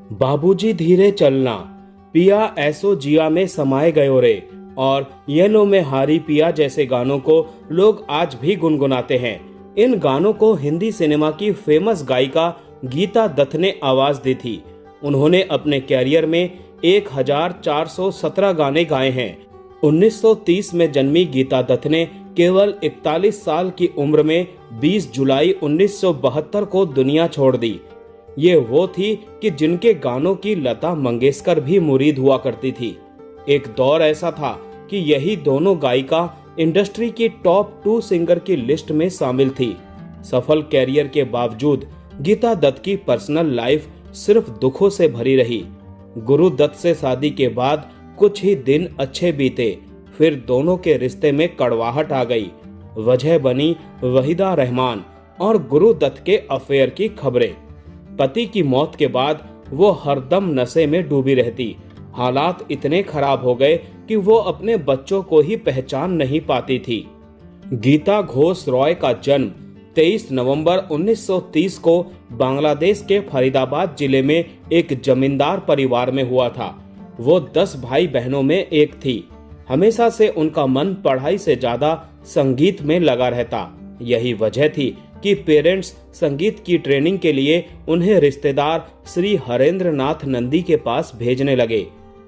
बाबूजी धीरे चलना, पिया ऐसो जिया में समाये गयो रे और ये लो में हारी पिया जैसे गानों को लोग आज भी गुनगुनाते हैं। इन गानों को हिंदी सिनेमा की फेमस गायिका गीता दत्त ने आवाज दी थी। उन्होंने अपने कैरियर में 1417 गाने गाए हैं। 1930 में जन्मी गीता दत्त ने केवल 41 साल की उम्र में 20 जुलाई 1972 को दुनिया छोड़ दी। ये वो थी कि जिनके गानों की लता मंगेशकर भी मुरीद हुआ करती थी। एक दौर ऐसा था कि यही दोनों गायिका इंडस्ट्री की टॉप 2 सिंगर की लिस्ट में शामिल थी। सफल कैरियर के बावजूद गीता दत्त की पर्सनल लाइफ सिर्फ दुखों से भरी रही। गुरु दत्त से शादी के बाद कुछ ही दिन अच्छे बीते, फिर दोनों के रिश्ते में कड़वाहट आ गई। वजह बनी वहीदा रहमान और गुरु दत्त के अफेयर की खबरें। पति की मौत के बाद वो हरदम नशे में डूबी रहती। हालात इतने खराब हो गए कि वो अपने बच्चों को ही पहचान नहीं पाती थी। गीता घोष रॉय का जन्म 23 नवंबर 1930 को बांग्लादेश के फरीदाबाद जिले में एक जमींदार परिवार में हुआ था। वो 10 भाई बहनों में एक थी। हमेशा से उनका मन पढ़ाई से ज्यादा संगीत में लगा रहता। यही वजह थी कि पेरेंट्स संगीत की ट्रेनिंग के लिए उन्हें रिश्तेदार श्री हरेंद्र नाथ नंदी के पास भेजने लगे।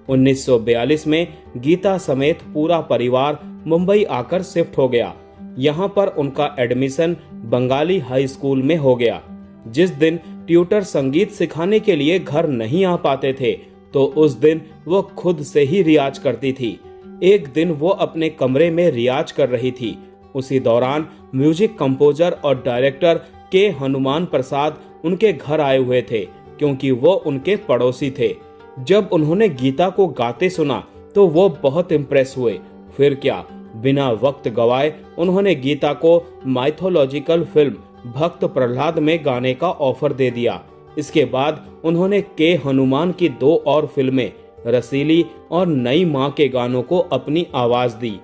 1942 में गीता समेत पूरा परिवार मुंबई आकर शिफ्ट हो गया। यहाँ पर उनका एडमिशन बंगाली हाई स्कूल में हो गया। जिस दिन ट्यूटर संगीत सिखाने के लिए घर नहीं आ पाते थे तो उस दिन वो खुद से ही रियाज करती थी। एक दिन वो अपने कमरे में रियाज कर रही थी। उसी दौरान म्यूजिक कंपोजर और डायरेक्टर के हनुमान प्रसाद उनके घर आए हुए थे, क्योंकि वो उनके पड़ोसी थे। जब उन्होंने गीता को गाते सुना तो वो बहुत इम्प्रेस हुए। फिर क्या, बिना वक्त गवाए उन्होंने गीता को माइथोलॉजिकल फिल्म भक्त प्रहलाद में गाने का ऑफर दे दिया। इसके बाद उन्होंने के हनुमान की 2 और फिल्में रसीली और नई माँ के गानों को अपनी आवाज दी।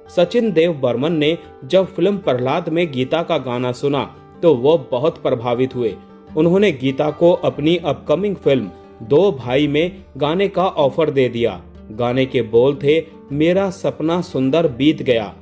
सचिन देव बर्मन ने जब फिल्म प्रहलाद में गीता का गाना सुना तो वो बहुत प्रभावित हुए। उन्होंने गीता को अपनी अपकमिंग फिल्म 2 भाई में गाने का ऑफर दे दिया। गाने के बोल थे, मेरा सपना सुंदर बीत गया।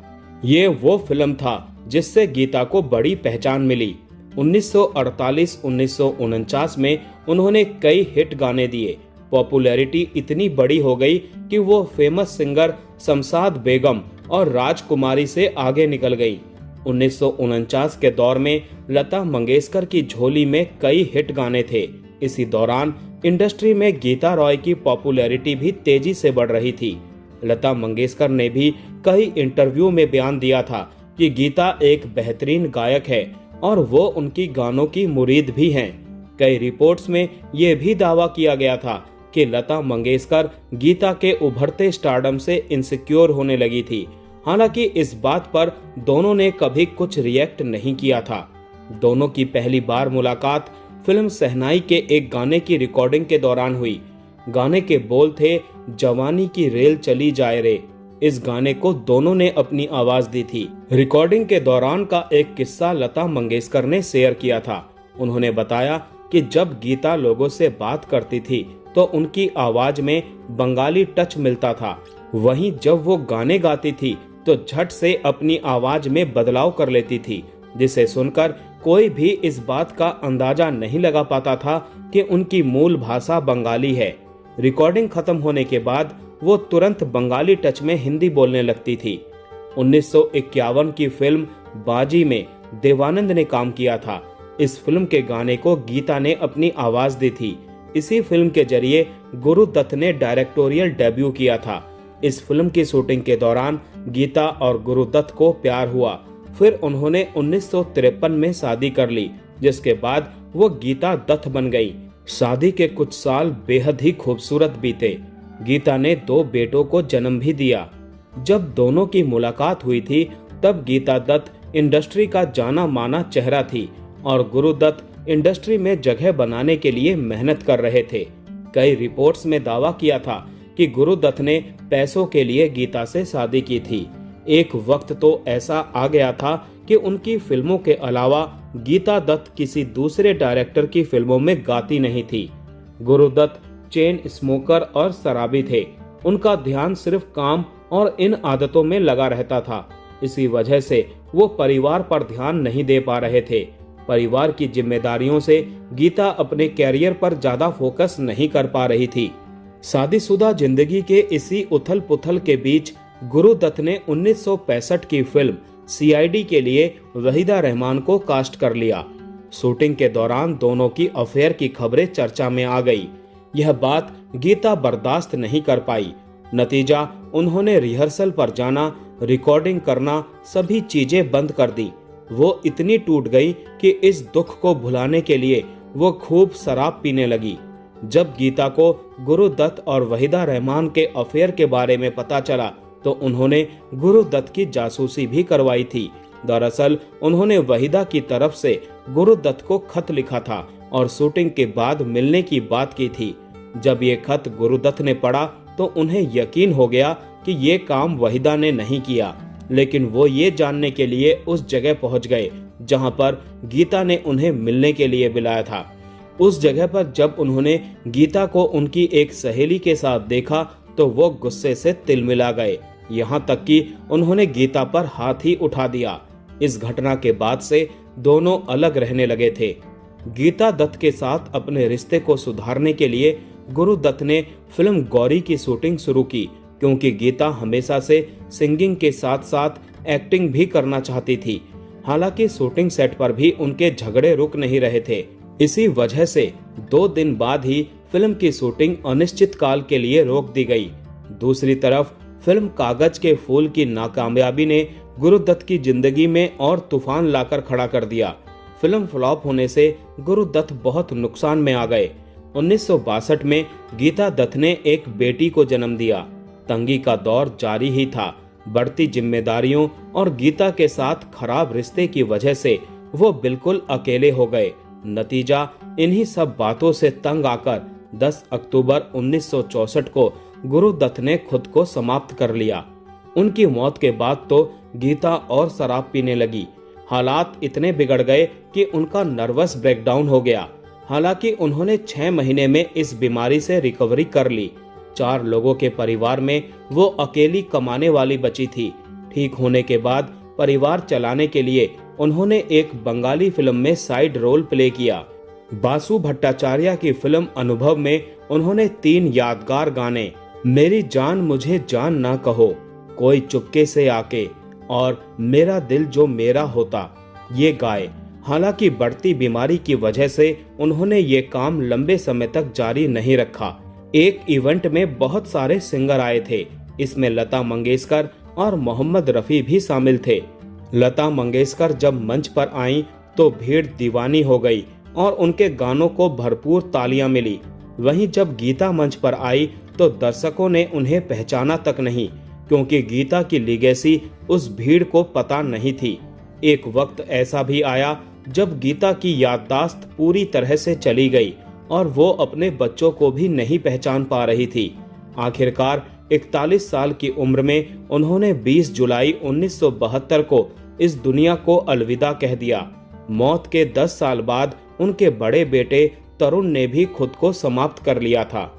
ये वो फिल्म था जिससे गीता को बड़ी पहचान मिली। 1948-1949 में उन्होंने कई हिट गाने दिए। पॉपुलैरिटी इतनी बड़ी हो गई कि वो फेमस सिंगर शमशाद बेगम और राजकुमारी से आगे निकल गई। 1949 के दौर में लता मंगेशकर की झोली में कई हिट गाने थे। इसी दौरान इंडस्ट्री में गीता रॉय की पॉपुलैरिटी भी तेजी से बढ़ रही थी। लता मंगेशकर ने भी कई इंटरव्यू में बयान दिया था कि गीता एक बेहतरीन गायक है और वो उनकी गानों की मुरीद भी हैं। कई रिपोर्ट्स में ये भी दावा किया गया था कि लता मंगेशकर गीता के उभरते स्टारडम से इनसिक्योर होने लगी थी। हालांकि इस बात पर दोनों ने कभी कुछ रिएक्ट नहीं किया था। दोनों की पहली बार मुलाकात फिल्म शहनाई के एक गाने की रिकॉर्डिंग के दौरान हुई। गाने के बोल थे, जवानी की रेल चली जाए रे। इस गाने को दोनों ने अपनी आवाज दी थी। रिकॉर्डिंग के दौरान का एक किस्सा लता मंगेशकर ने शेयर किया था। उन्होंने बताया कि जब गीता लोगों से बात करती थी तो उनकी आवाज में बंगाली टच मिलता था। वहीं जब वो गाने गाती थी तो झट से अपनी आवाज में बदलाव कर लेती थी, जिसे सुनकर कोई भी इस बात का अंदाजा नहीं लगा पाता था कि उनकी मूल भाषा बंगाली है। रिकॉर्डिंग खत्म होने के बाद वो तुरंत बंगाली टच में हिंदी बोलने लगती थी। 1951 की फिल्म बाजी में देवानंद ने काम किया था। इस फिल्म के गाने को गीता ने अपनी आवाज दी थी। इसी फिल्म के जरिए गुरु दत्त ने डायरेक्टोरियल डेब्यू किया था। इस फिल्म की शूटिंग के दौरान गीता और गुरु दत्त को प्यार हुआ। फिर उन्होंने 1953 में शादी कर ली, जिसके बाद वो गीता दत्त बन गई। शादी के कुछ साल बेहद ही खूबसूरत बीते। गीता ने 2 बेटों को जन्म भी दिया। जब दोनों की मुलाकात हुई थी तब गीता दत्त इंडस्ट्री का जाना माना चेहरा थी और गुरु दत्त इंडस्ट्री में जगह बनाने के लिए मेहनत कर रहे थे। कई रिपोर्ट्स में दावा किया था कि गुरु दत्त ने पैसों के लिए गीता से शादी की थी। एक वक्त तो ऐसा आ गया था कि उनकी फिल्मों के अलावा गीता दत्त किसी दूसरे डायरेक्टर की फिल्मों में गाती नहीं थी। गुरु दत्त चेन स्मोकर और शराबी थे। उनका ध्यान सिर्फ काम और इन आदतों में लगा रहता था। इसी वजह से वो परिवार पर ध्यान नहीं दे पा रहे थे। परिवार की जिम्मेदारियों से गीता अपने कैरियर पर ज्यादा फोकस नहीं कर पा रही थी। शादीशुदा जिंदगी के इसी उथल पुथल के बीच गुरुदत्त ने 1965 की फिल्म सीआईडी के लिए वहीदा रहमान को कास्ट कर लिया। शूटिंग के दौरान दोनों की अफेयर की खबरें चर्चा में आ गई। यह बात गीता बर्दाश्त नहीं कर पाई। नतीजा, उन्होंने रिहर्सल पर जाना, रिकॉर्डिंग करना, सभी चीजें बंद कर दी। वो इतनी टूट गई कि इस दुख को भुलाने के लिए वो खूब शराब पीने लगी। जब गीता को गुरुदत्त और वहीदा रहमान के अफेयर के बारे में पता चला तो उन्होंने गुरुदत्त की जासूसी भी करवाई थी। दरअसल उन्होंने वहीदा की तरफ से गुरुदत्त को खत लिखा था और शूटिंग के बाद मिलने की बात की थी। जब ये खत गुरुदत्त ने पढ़ा तो उन्हें यकीन हो गया कि ये काम वहीदा ने नहीं किया, लेकिन वो ये जानने के लिए उस जगह पहुंच गए जहां पर गीता ने उन्हें मिलने के लिए बुलाया था। उस जगह पर जब उन्होंने गीता को उनकी एक सहेली के साथ देखा तो वो गुस्से से तिलमिला गए, यहाँ तक कि उन्होंने गीता पर हाथ ही उठा दिया। इस घटना के बाद से दोनों अलग रहने लगे थे। गीता दत्त के साथ अपने रिश्ते को सुधारने के लिए गुरुदत्त ने फिल्म गौरी की शूटिंग शुरू की, क्योंकि गीता हमेशा से सिंगिंग के साथ साथ एक्टिंग भी करना चाहती थी। हालांकि शूटिंग सेट पर भी उनके झगड़े रुक नहीं रहे थे। इसी वजह से 2 दिन बाद ही फिल्म की शूटिंग अनिश्चित काल के लिए रोक दी गई। दूसरी तरफ फिल्म कागज के फूल की नाकामयाबी ने गुरुदत्त की जिंदगी में और तूफान लाकर खड़ा कर दिया। फिल्म फ्लॉप होने से गुरुदत्त बहुत नुकसान में आ गए। 1962 में गीता दत्त ने एक बेटी को जन्म दिया। तंगी का दौर जारी ही था। बढ़ती जिम्मेदारियों और गीता के साथ खराब रिश्ते की वजह से वो बिल्कुल अकेले हो गए। नतीजा, इन्हीं सब बातों से तंग आकर 10 अक्टूबर 1964 को गुरुदत्त ने खुद को समाप्त कर लिया। उनकी मौत के बाद तो गीता और शराब पीने लगी। हालात इतने बिगड़ गए कि उनका नर्वस ब्रेकडाउन हो गया। हालांकि उन्होंने 6 महीने में इस बीमारी से रिकवरी कर ली। 4 लोगों के परिवार में वो अकेली कमाने वाली बची थी। ठीक होने के बाद परिवार चलाने के लिए उन्होंने एक बंगाली फिल्म में साइड रोल प्ले किया। बासु भट्टाचार्य की फिल्म अनुभव में उन्होंने 3 यादगार गाने, मेरी जान मुझे जान ना कहो, कोई चुपके से आके और मेरा दिल जो मेरा होता, ये गाए। हालांकि बढ़ती बीमारी की वजह से उन्होंने ये काम लंबे समय तक जारी नहीं रखा। एक इवेंट में बहुत सारे सिंगर आए थे। इसमें लता मंगेशकर और मोहम्मद रफी भी शामिल थे। लता मंगेशकर जब मंच पर आईं तो भीड़ दीवानी हो गई और उनके गानों को भरपूर तालियां मिली। वहीं जब गीता मंच पर आई तो दर्शकों ने उन्हें पहचाना तक नहीं, क्योंकि गीता की लीगेसी उस भीड़ को पता नहीं थी। एक वक्त ऐसा भी आया जब गीता की याददाश्त पूरी तरह से चली गई और वो अपने बच्चों को भी नहीं पहचान पा रही थी। आखिरकार 41 साल की उम्र में उन्होंने 20 जुलाई 1972 को इस दुनिया को अलविदा कह दिया। मौत के 10 साल बाद उनके बड़े बेटे तरुण ने भी खुद को समाप्त कर लिया था।